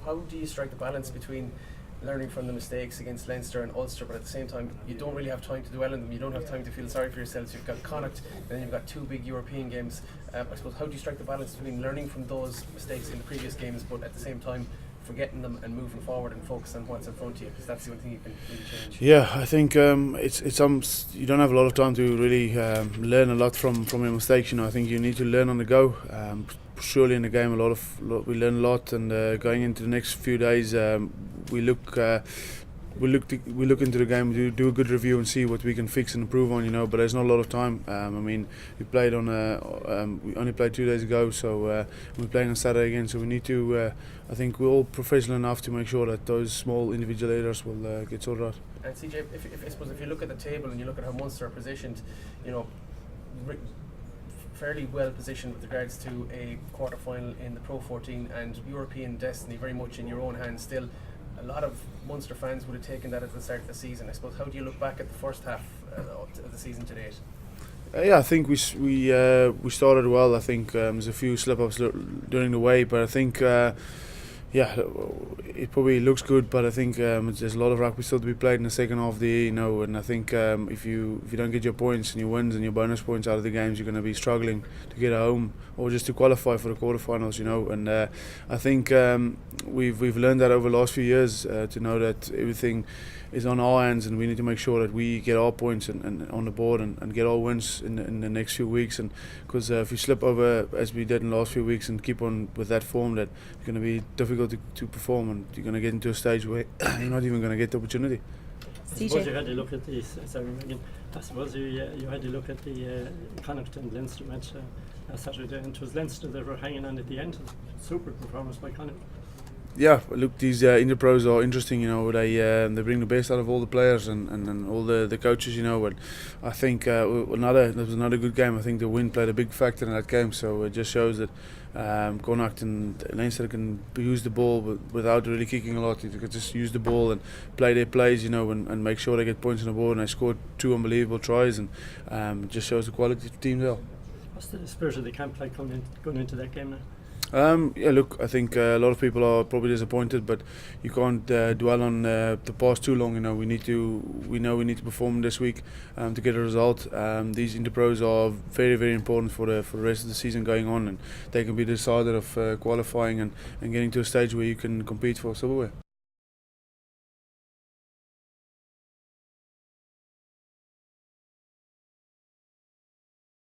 how do you strike the balance between learning from the mistakes against Leinster and Ulster, but at the same time you don't really have time to dwell on them, you don't have time to feel sorry for yourselves, you've got Connacht and then you've got two big European games. I suppose, how do you strike the balance between learning from those mistakes in the previous games but at the same time forgetting them and moving forward and focus on what's in front of you, because that's the only thing you can really change? Yeah, I think it's you don't have a lot of time to really learn a lot from your mistakes. I think you need to learn on the go. Surely in the game we learn a lot, and going into the next few days we look into the game, do a good review and see what we can fix and improve on. But there's not a lot of time. We only played 2 days ago, so we're playing on Saturday again. So we need to. I think we're all professional enough to make sure that those small individual errors will get sorted out. And CJ, I suppose if you look at the table and you look at how Munster are positioned, fairly well positioned with regards to a quarter final in the Pro 14 and European destiny very much in your own hands still. A lot of Munster fans would have taken that at the start of the season. I suppose, how do you look back at the first half of the season to date? Yeah, I think we started well. I think there's a few slip-ups during the way, but I think it probably looks good. But I think there's a lot of rugby still to be played in the second half of the year, and I think if you don't get your points and your wins and your bonus points out of the games, you're going to be struggling to get home or just to qualify for the quarterfinals. And I think we've learned that over the last few years to know that everything is on our hands, and we need to make sure that we get our points and on the board and get our wins in the next few weeks. And because if you slip over as we did in the last few weeks and keep on with that form, that it's going to be difficult to perform, and you're going to get into a stage where you're not even going to get the opportunity. I suppose you had to look at this. Sorry, Megan. I suppose you had to look at the Connacht and Leinster match Saturday, and it was Leinster that were hanging on at the end. Super performance by Connacht. Yeah, look, these interpros are interesting. They bring the best out of all the players and all the coaches. And I think there was another good game. I think the wind played a big factor in that game. So it just shows that Connacht and Leinster can use the ball without really kicking a lot. They can just use the ball and play their plays, and make sure they get points on the board. And they scored 2 unbelievable tries, and it just shows the quality of the team there. What's the spirit of the camp like going into that game now? Look, I think a lot of people are probably disappointed, but you can't dwell on the past too long. We know we need to perform this week to get a result. These interpros are very, very important for the rest of the season going on, and they can be decided of qualifying and getting to a stage where you can compete for silverware.